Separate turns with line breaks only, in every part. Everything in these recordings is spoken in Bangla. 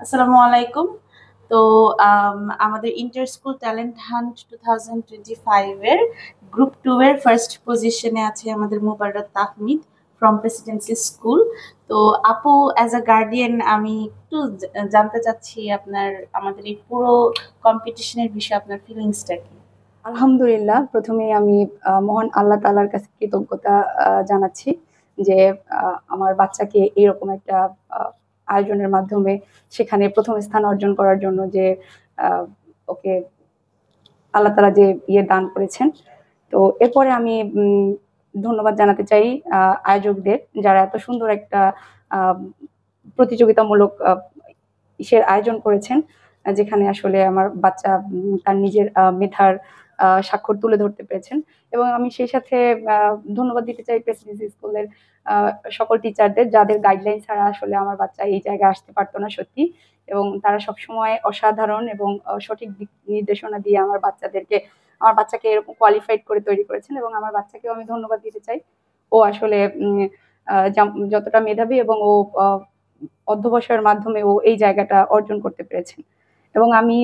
আসসালামু আলাইকুম। তো আমাদের ইন্টার স্কুল ট্যালেন্ট হান্ট 2025 এর গ্রুপ 2 এর ফার্স্ট পজিশনে আছে আমাদের মোবাররত তাহমিদ ফ্রম প্রেসিডেন্সি স্কুল। তো আপু, অ্যাজ আ গার্ডিয়ান আমি একটু জানতে চাচ্ছি আপনার আমাদের এই পুরো কম্পিটিশনের বিষয়ে আপনার ফিলিংসটা কি?
আলহামদুলিল্লাহ, প্রথমেই আমি মহান আল্লাহ তাআলার কাছে কৃতজ্ঞতা জানাচ্ছি যে আমার বাচ্চাকে এরকম একটা আহ, আয়োজনের মাধ্যমে সেখানে প্রথম স্থান অর্জন করার জন্য যে আহ, ওকে আল্লাহ তাআলা যে দান করেছেন। তো এরপরে আমি ধন্যবাদ জানাতে চাই আয়োজকদের, যারা এত সুন্দর একটা আহ, প্রতিযোগিতামূলক ইসের আয়োজন করেছেন, যেখানে আসলে আমার বাচ্চা তার নিজের মেধার স্বাক্ষর তুলে ধরতে পেরেছেন। এবং আমি সেই সাথে ধন্যবাদ দিতে চাই প্রেসিডেন্সি স্কুলের সকল টিচারদের, যাদের গাইডলাইন ছাড়া আসলে আমার বাচ্চা এই জায়গায় আসতে পারতো না সত্যি। এবং তারা সবসময় অসাধারণ এবং সঠিক দিক নির্দেশনা দিয়ে আমার বাচ্চাকে এরকম কোয়ালিফাইড করে তৈরি করেছেন। এবং আমার বাচ্চাকেও আমি ধন্যবাদ দিতে চাই। ও আসলে যতটা মেধাবী, এবং ও অধ্যবসায়ের মাধ্যমে ও এই জায়গাটা অর্জন করতে পেরেছেন। এবং আমি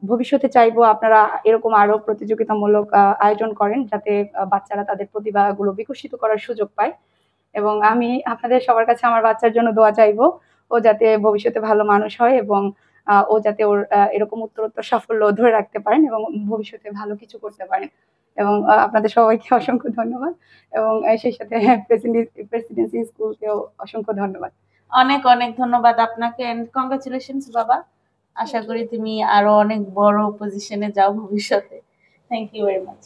ভবিষ্যতে চাইবো আপনারা এরকম আরো প্রতিযোগিতামূলক আয়োজন করেন, যাতে বাচ্চারা তাদের প্রতিভাগুলো বিকশিত করার সুযোগ পায়। এবং আমি আপনাদের সবার কাছে আমার বাচ্চার জন্য দোয়া চাইবো, ও যাতে ভবিষ্যতে ভালো মানুষ হয়, এবং ও যাতে ওর এরকম উত্তরোত্তর সাফল্য ধরে রাখতে পারেন এবং ভবিষ্যতে ভালো কিছু করতে পারেন। এবং আপনাদের সবাইকে অসংখ্য ধন্যবাদ। এবং সেই সাথে প্রেসিডেন্সি স্কুলকেও অসংখ্য ধন্যবাদ।
অনেক অনেক ধন্যবাদ আপনাকে, এন্ড কংগ্রাচুলেশনস বাবা। আশা করি তুমি আরো অনেক বড় পজিশনে যাও ভবিষ্যতে। Thank you very much.